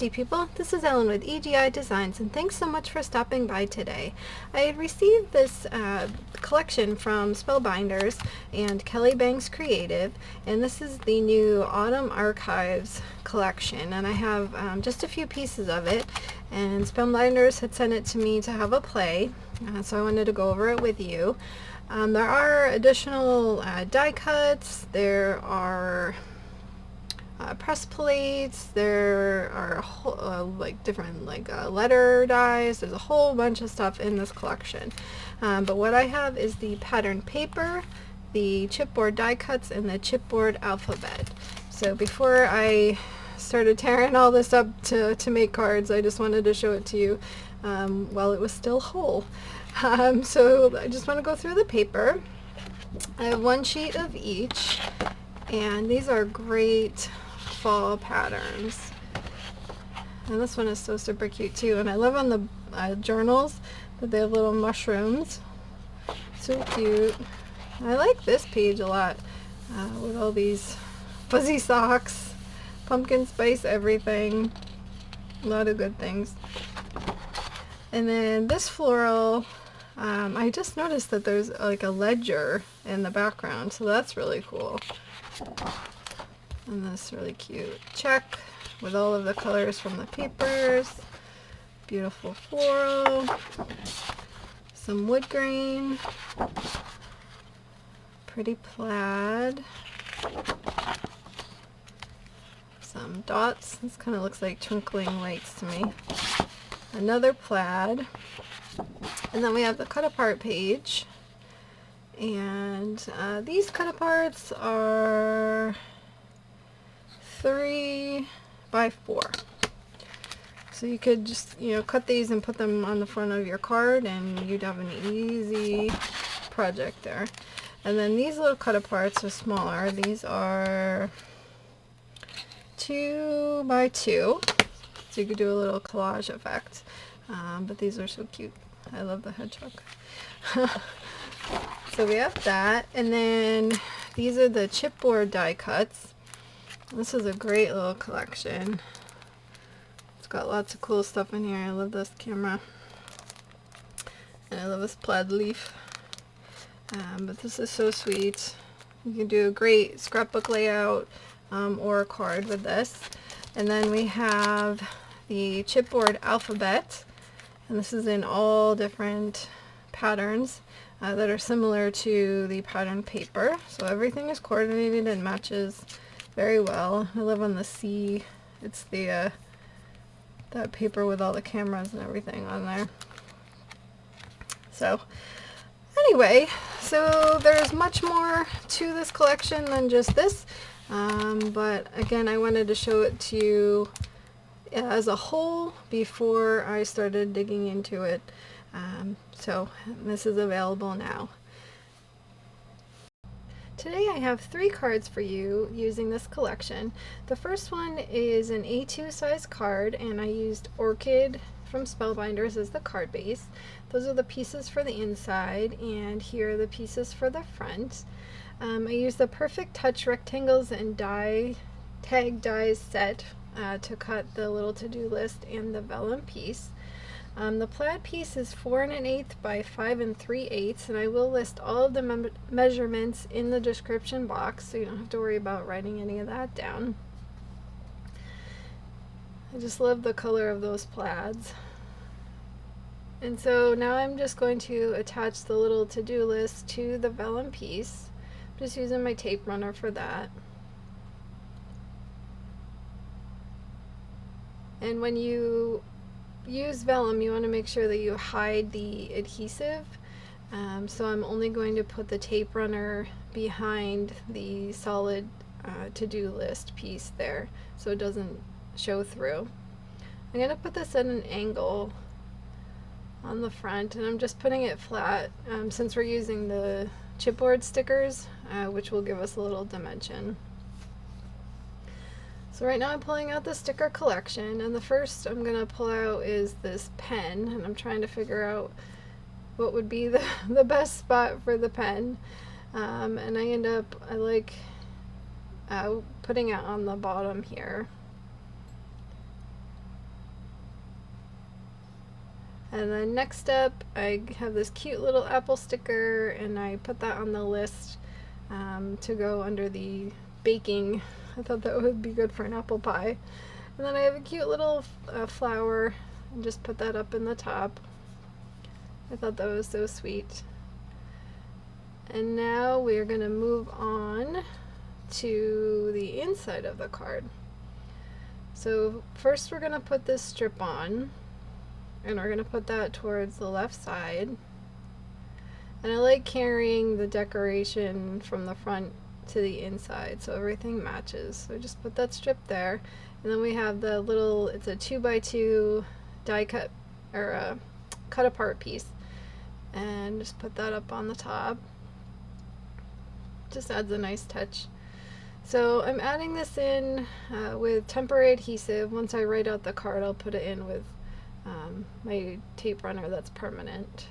crafty people, this is Ellen with EGI Designs, and thanks so much for stopping by today. I had received this collection from Spellbinders and Kelly Banks Creative, and this is the new Autumn Archives collection, and I have just a few pieces of it, and Spellbinders had sent it to me to have a play, so I wanted to go over it with you. There are additional die cuts, there are press plates, there are different letter dies. There's a whole bunch of stuff in this collection, but what I have is the pattern paper, the chipboard die cuts, and the chipboard alphabet. So before I started tearing all this up to make cards, I just wanted to show it to you while it was still whole. So I just want to go through the paper. I have one sheet of each, and these are great fall patterns, and this one is so super cute too. And I love on the journals that they have little mushrooms, so cute. And I like this page a lot with all these fuzzy socks, pumpkin spice everything, a lot of good things. And then this floral, I just noticed that there's like a ledger in the background, so that's really cool. And this really cute check with all of the colors from the papers. Beautiful floral. Some wood grain. Pretty plaid. Some dots. This kind of looks like twinkling lights to me. Another plaid. And then we have the cut apart page. And these cut aparts are 3 by 4. So you could just, cut these and put them on the front of your card, and you'd have an easy project there. And then these little cut aparts are smaller. These are 2 by 2. So you could do a little collage effect. But these are so cute. I love the hedgehog. So we have that, and then these are the chipboard die cuts. This is a great little collection. It's got lots of cool stuff in here. I love this camera, and I love this plaid leaf. But this is so sweet. You can do a great scrapbook layout or a card with this. And then we have the chipboard alphabet, and this is in all different patterns that are similar to the pattern paper. So everything is coordinated and matches very well. I love on the C. It's the that paper with all the cameras and everything on there. So anyway, so there's much more to this collection than just this, but again, I wanted to show it to you as a whole before I started digging into it. So this is available now. Today I have 3 cards for you using this collection. The first one is an A2 size card, and I used Orchid from Spellbinders as the card base. Those are the pieces for the inside, and here are the pieces for the front. I used the Perfect Touch rectangles and tag dies set to cut the little to-do list and the vellum piece. The plaid piece is 4 1/8 by 5 3/8, and I will list all of the measurements in the description box, so you don't have to worry about writing any of that down. I just love the color of those plaids. And so now I'm just going to attach the little to-do list to the vellum piece. I'm just using my tape runner for that. And when you use vellum, you want to make sure that you hide the adhesive. So I'm only going to put the tape runner behind the solid to-do list piece there, so it doesn't show through. I'm going to put this at an angle on the front, and I'm just putting it flat since we're using the chipboard stickers, which will give us a little dimension. So right now I'm pulling out the sticker collection, and the first I'm going to pull out is this pen, and I'm trying to figure out what would be the best spot for the pen. And I like putting it on the bottom here. And then next up, I have this cute little apple sticker, and I put that on the list to go under the baking. I thought that would be good for an apple pie. And then I have a cute little flower, and just put that up in the top. I thought that was so sweet. And now we're going to move on to the inside of the card. So first we're going to put this strip on, and we're going to put that towards the left side. And I like carrying the decoration from the front to the inside so everything matches. So just put that strip there, and then we have the little, it's a 2x2 die cut or a cut apart piece, and just put that up on the top. Just adds a nice touch. So I'm adding this in with temporary adhesive. Once I write out the card, I'll put it in with my tape runner that's permanent.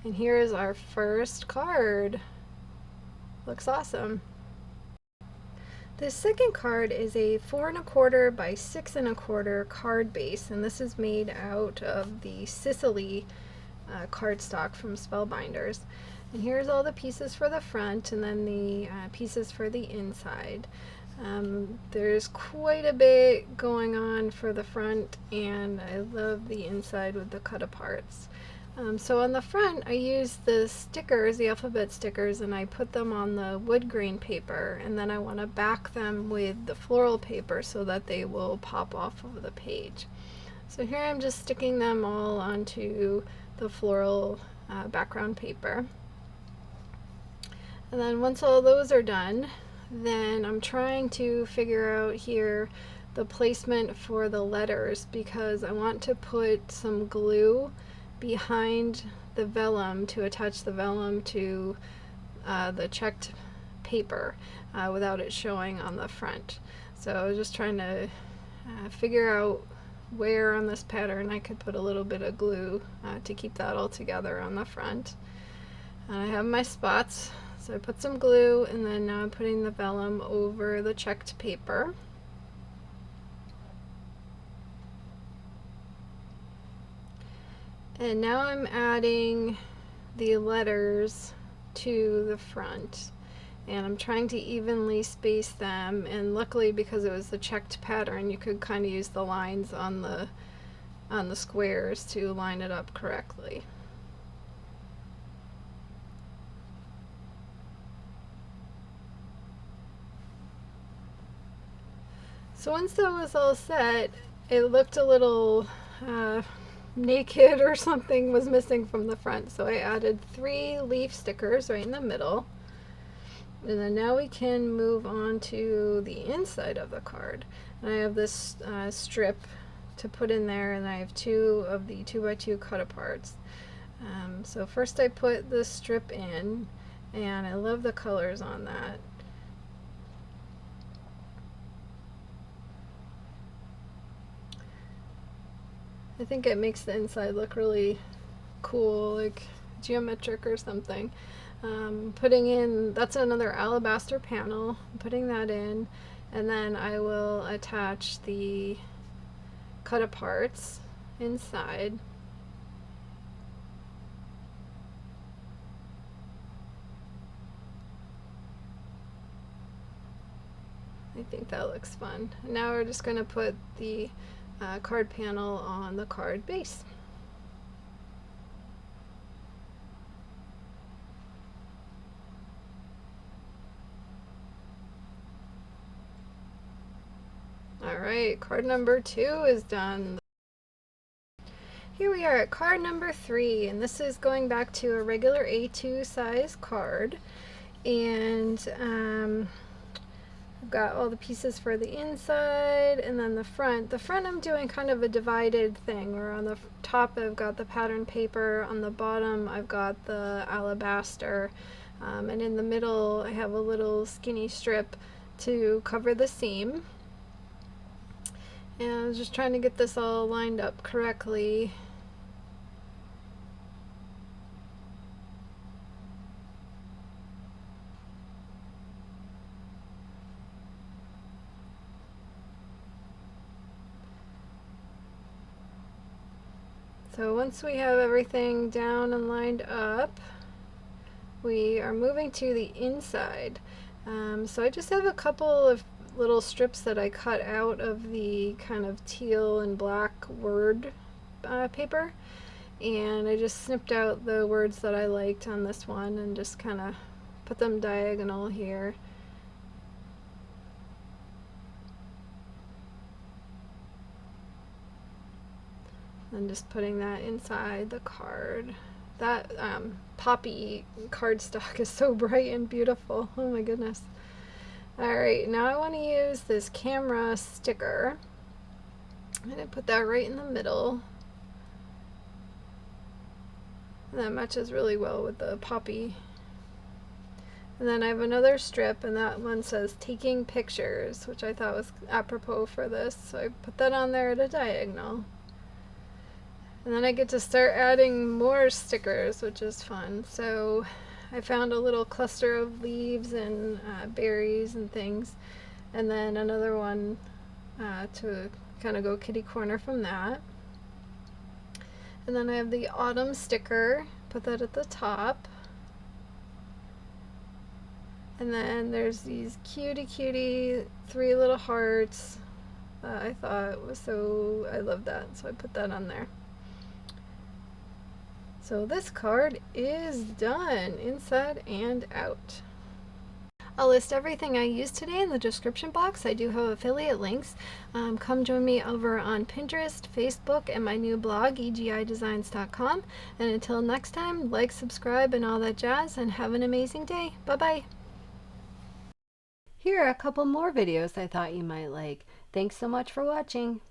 And here is our first card. Looks awesome. The second card is a 4 1/4 by 6 1/4 card base, and this is made out of the Sicily cardstock from Spellbinders. And here's all the pieces for the front, and then the pieces for the inside. There's quite a bit going on for the front, and I love the inside with the cut aparts. So on the front, I used the stickers, the alphabet stickers, and I put them on the Woodgrain paper, and then I want to back them with the floral paper so that they will pop off of the page. So here I'm just sticking them all onto the floral background paper. And then once all those are done, then I'm trying to figure out here the placement for the letters, because I want to put some glue behind the vellum to attach the vellum to the checked paper without it showing on the front. So I was just trying to figure out where on this pattern I could put a little bit of glue to keep that all together on the front. And I have my spots, so I put some glue, and then now I'm putting the vellum over the checked paper. And now I'm adding the letters to the front, and I'm trying to evenly space them, and luckily because it was the checked pattern, you could kind of use the lines on the squares to line it up correctly. So once that was all set, it looked a little naked, or something was missing from the front. So I added 3 leaf stickers right in the middle. And then now we can move on to the inside of the card. And I have this strip to put in there, and I have 2 of the 2x2 cut aparts. So first I put the strip in, and I love the colors on that. I think it makes the inside look really cool, like geometric or something. Putting in, that's another alabaster panel, putting that in, and then I will attach the cut aparts inside. I think that looks fun. Now we're just going to put the card panel on the card base. Alright, card number 2 is done. Here we are at card number 3, and this is going back to a regular A2 size card, and I've got all the pieces for the inside, and then the front. The front I'm doing kind of a divided thing, where on the top I've got the pattern paper, on the bottom I've got the alabaster, and in the middle I have a little skinny strip to cover the seam. And I was just trying to get this all lined up correctly. So So once we have everything down and lined up, we are moving to the inside. So I just have a couple of little strips that I cut out of the kind of teal and black word paper, and I just snipped out the words that I liked on this one and just kind of put them diagonal here. And just putting that inside the card. That poppy cardstock is so bright and beautiful. Oh my goodness. Alright, now I want to use this camera sticker. I'm going to put that right in the middle. And that matches really well with the poppy. And then I have another strip, and that one says taking pictures, which I thought was apropos for this. So I put that on there at a diagonal. And then I get to start adding more stickers, which is fun. So I found a little cluster of leaves and berries and things, and then another one to kind of go kitty corner from that. And then I have the autumn sticker, put that at the top. And then there's these cutie 3 little hearts that I thought was I love that, so I put that on there. So this card is done inside and out. I'll list everything I used today in the description box. I do have affiliate links. Come join me over on Pinterest, Facebook, and my new blog, egidesigns.com. And until next time, like, subscribe, and all that jazz, and have an amazing day. Bye-bye. Here are a couple more videos I thought you might like. Thanks so much for watching.